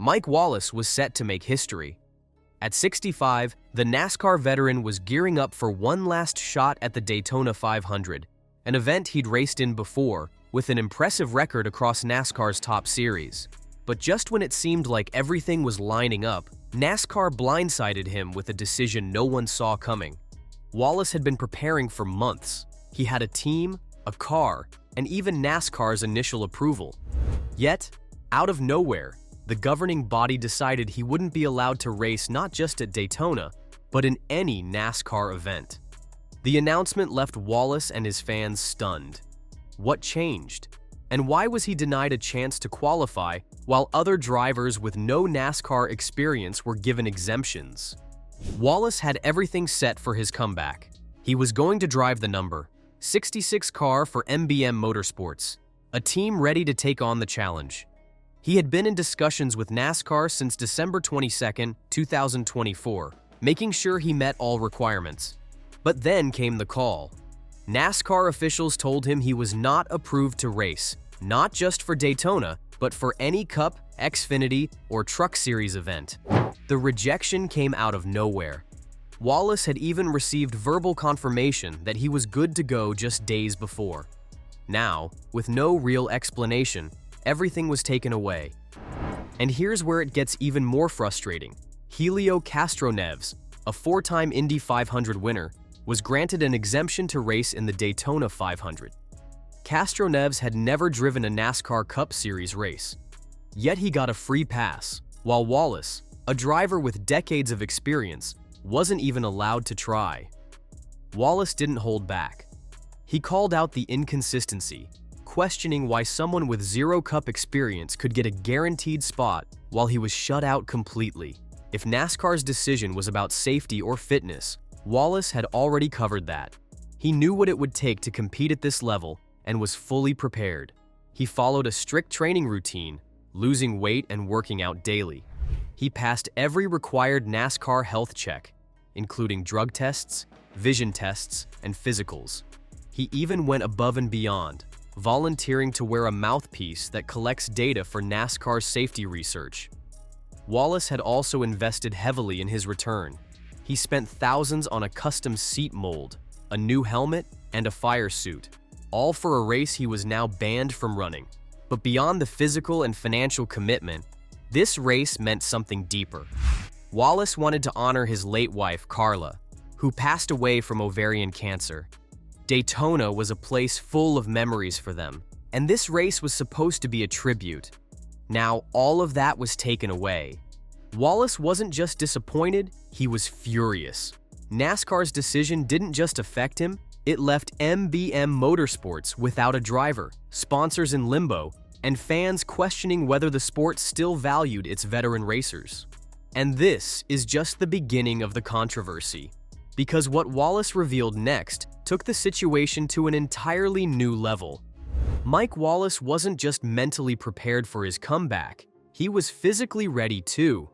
Mike Wallace was set to make history. At 65, the NASCAR veteran was gearing up for one last shot at the Daytona 500, an event he'd raced in before, with an impressive record across NASCAR's top series. But just when it seemed like everything was lining up, NASCAR blindsided him with a decision no one saw coming. Wallace had been preparing for months. He had a team, a car, and even NASCAR's initial approval. Yet, out of nowhere, the governing body decided he wouldn't be allowed to race not just at Daytona, but in any NASCAR event. The announcement left Wallace and his fans stunned. What changed? And why was he denied a chance to qualify while other drivers with no NASCAR experience were given exemptions? Wallace had everything set for his comeback. He was going to drive the number 66 car for MBM Motorsports, a team ready to take on the challenge. He had been in discussions with NASCAR since December 22, 2024, making sure he met all requirements. But then came the call. NASCAR officials told him he was not approved to race, not just for Daytona, but for any Cup, Xfinity, or Truck Series event. The rejection came out of nowhere. Wallace had even received verbal confirmation that he was good to go just days before. Now, with no real explanation, everything was taken away. And here's where it gets even more frustrating. Helio Castroneves, a four-time Indy 500 winner, was granted an exemption to race in the Daytona 500. Castroneves had never driven a NASCAR Cup Series race. Yet he got a free pass, while Wallace, a driver with decades of experience, wasn't even allowed to try. Wallace didn't hold back. He called out the inconsistency, questioning why someone with zero Cup experience could get a guaranteed spot while he was shut out completely. If NASCAR's decision was about safety or fitness, Wallace had already covered that. He knew what it would take to compete at this level and was fully prepared. He followed a strict training routine, losing weight and working out daily. He passed every required NASCAR health check, including drug tests, vision tests, and physicals. He even went above and beyond, volunteering to wear a mouthpiece that collects data for NASCAR's safety research. Wallace had also invested heavily in his return. He spent thousands on a custom seat mold, a new helmet, and a fire suit, all for a race he was now banned from running. But beyond the physical and financial commitment, this race meant something deeper. Wallace wanted to honor his late wife, Carla, who passed away from ovarian cancer. Daytona was a place full of memories for them, and this race was supposed to be a tribute. Now, all of that was taken away. Wallace wasn't just disappointed, he was furious. NASCAR's decision didn't just affect him, it left MBM Motorsports without a driver, sponsors in limbo, and fans questioning whether the sport still valued its veteran racers. And this is just the beginning of the controversy, because what Wallace revealed next took the situation to an entirely new level. Mike Wallace wasn't just mentally prepared for his comeback, he was physically ready too.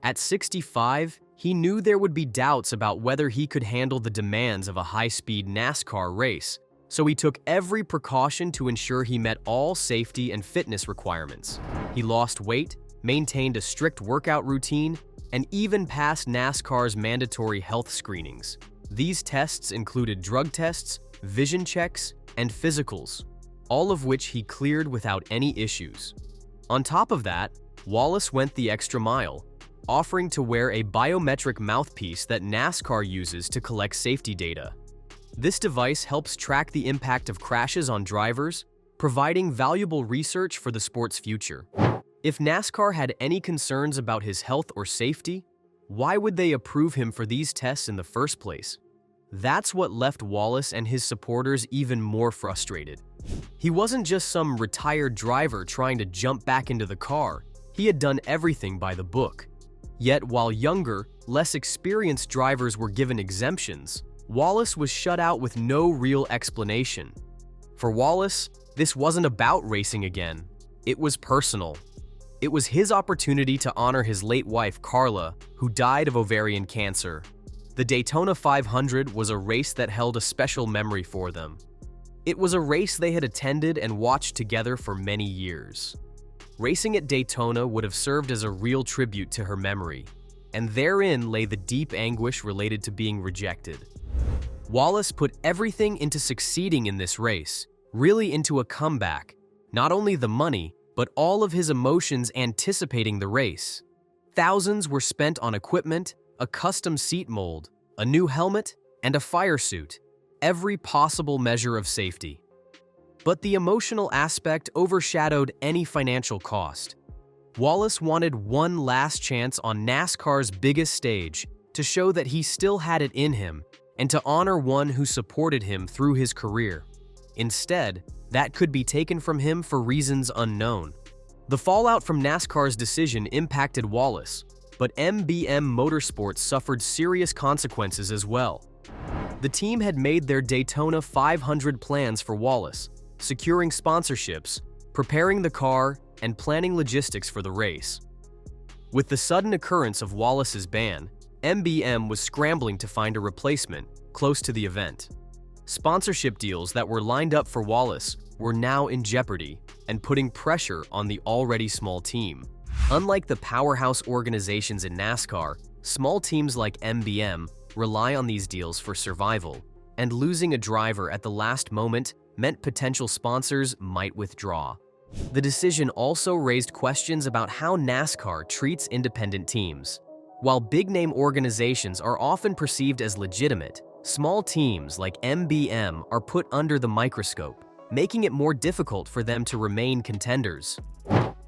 At 65, he knew there would be doubts about whether he could handle the demands of a high-speed NASCAR race, so he took every precaution to ensure he met all safety and fitness requirements. He lost weight, maintained a strict workout routine, and even passed NASCAR's mandatory health screenings. These tests included drug tests, vision checks, and physicals, all of which he cleared without any issues. On top of that, Wallace went the extra mile, offering to wear a biometric mouthpiece that NASCAR uses to collect safety data. This device helps track the impact of crashes on drivers, providing valuable research for the sport's future. If NASCAR had any concerns about his health or safety, why would they approve him for these tests in the first place? That's what left Wallace and his supporters even more frustrated. He wasn't just some retired driver trying to jump back into the car. He had done everything by the book. Yet while younger, less experienced drivers were given exemptions, Wallace was shut out with no real explanation. For Wallace, this wasn't about racing again. It was personal. It was his opportunity to honor his late wife, Carla, who died of ovarian cancer. The Daytona 500 was a race that held a special memory for them. It was a race they had attended and watched together for many years. Racing at Daytona would have served as a real tribute to her memory, and therein lay the deep anguish related to being rejected. Wallace put everything into succeeding in this race, really into a comeback, not only the money, but all of his emotions anticipating the race. Thousands were spent on equipment, a custom seat mold, a new helmet, and a fire suit, every possible measure of safety. But the emotional aspect overshadowed any financial cost. Wallace wanted one last chance on NASCAR's biggest stage to show that he still had it in him and to honor one who supported him through his career. Instead, that could be taken from him for reasons unknown. The fallout from NASCAR's decision impacted Wallace, but MBM Motorsports suffered serious consequences as well. The team had made their Daytona 500 plans for Wallace, securing sponsorships, preparing the car, and planning logistics for the race. With the sudden occurrence of Wallace's ban, MBM was scrambling to find a replacement close to the event. Sponsorship deals that were lined up for Wallace were now in jeopardy and putting pressure on the already small team. Unlike the powerhouse organizations in NASCAR, small teams like MBM rely on these deals for survival, and losing a driver at the last moment meant potential sponsors might withdraw. The decision also raised questions about how NASCAR treats independent teams. While big-name organizations are often perceived as legitimate, small teams like MBM are put under the microscope, making it more difficult for them to remain contenders.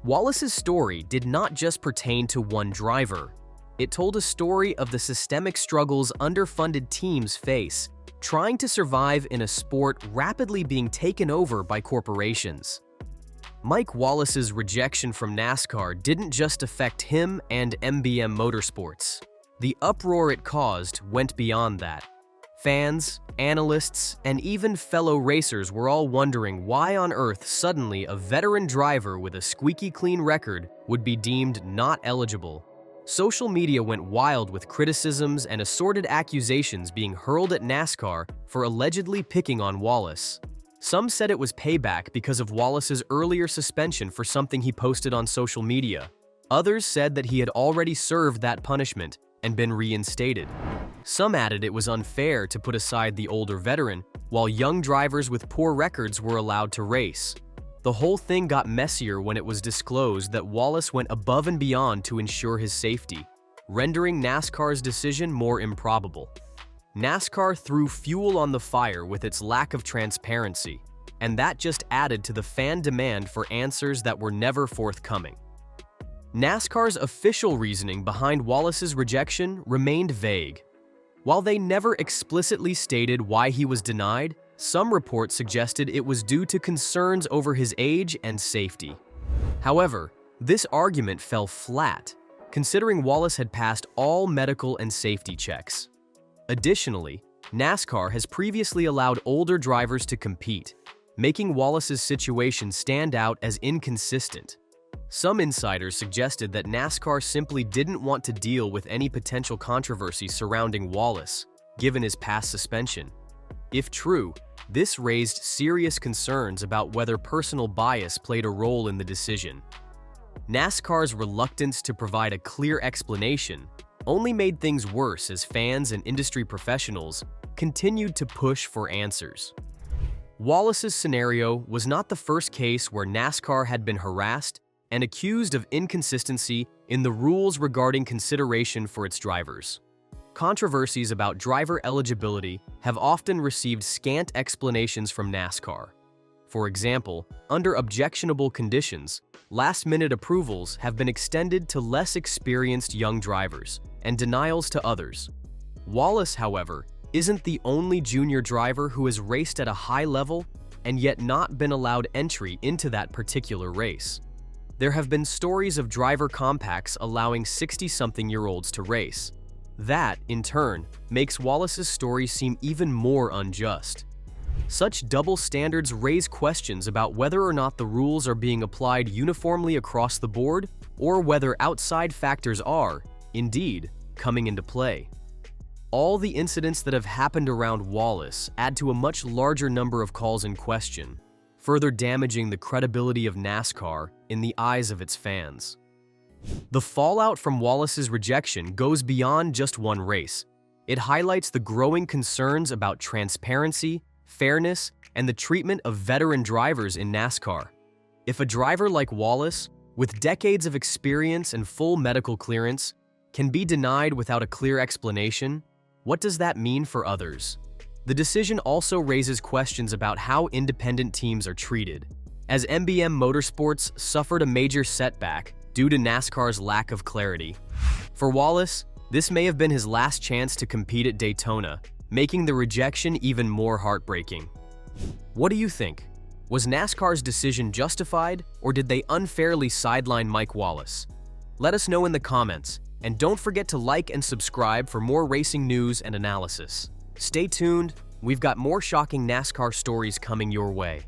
Wallace's story did not just pertain to one driver. It told a story of the systemic struggles underfunded teams face, trying to survive in a sport rapidly being taken over by corporations. Mike Wallace's rejection from NASCAR didn't just affect him and MBM Motorsports. The uproar it caused went beyond that. Fans, analysts, and even fellow racers were all wondering why on earth suddenly a veteran driver with a squeaky clean record would be deemed not eligible. Social media went wild with criticisms and assorted accusations being hurled at NASCAR for allegedly picking on Wallace. Some said it was payback because of Wallace's earlier suspension for something he posted on social media. Others said that he had already served that punishment and been reinstated. Some added it was unfair to put aside the older veteran, while young drivers with poor records were allowed to race. The whole thing got messier when it was disclosed that Wallace went above and beyond to ensure his safety, rendering NASCAR's decision more improbable. NASCAR threw fuel on the fire with its lack of transparency, and that just added to the fan demand for answers that were never forthcoming. NASCAR's official reasoning behind Wallace's rejection remained vague. While they never explicitly stated why he was denied, some reports suggested it was due to concerns over his age and safety. However, this argument fell flat, considering Wallace had passed all medical and safety checks. Additionally, NASCAR has previously allowed older drivers to compete, making Wallace's situation stand out as inconsistent. Some insiders suggested that NASCAR simply didn't want to deal with any potential controversy surrounding Wallace, given his past suspension. If true, this raised serious concerns about whether personal bias played a role in the decision. NASCAR's reluctance to provide a clear explanation only made things worse as fans and industry professionals continued to push for answers. Wallace's scenario was not the first case where NASCAR had been harassed and accused of inconsistency in the rules regarding consideration for its drivers. Controversies about driver eligibility have often received scant explanations from NASCAR. For example, under objectionable conditions, last-minute approvals have been extended to less experienced young drivers, and denials to others. Wallace, however, isn't the only junior driver who has raced at a high level and yet not been allowed entry into that particular race. There have been stories of driver compacts allowing 60-something-year-olds to race. That, in turn, makes Wallace's story seem even more unjust. Such double standards raise questions about whether or not the rules are being applied uniformly across the board, or whether outside factors are, indeed, coming into play. All the incidents that have happened around Wallace add to a much larger number of calls in question. further damaging the credibility of NASCAR in the eyes of its fans. The fallout from Wallace's rejection goes beyond just one race. It highlights the growing concerns about transparency, fairness, and the treatment of veteran drivers in NASCAR. If a driver like Wallace, with decades of experience and full medical clearance, can be denied without a clear explanation, what does that mean for others? The decision also raises questions about how independent teams are treated, as MBM Motorsports suffered a major setback due to NASCAR's lack of clarity. For Wallace, this may have been his last chance to compete at Daytona, making the rejection even more heartbreaking. What do you think? Was NASCAR's decision justified, or did they unfairly sideline Mike Wallace? Let us know in the comments, and don't forget to like and subscribe for more racing news and analysis. Stay tuned, we've got more shocking NASCAR stories coming your way.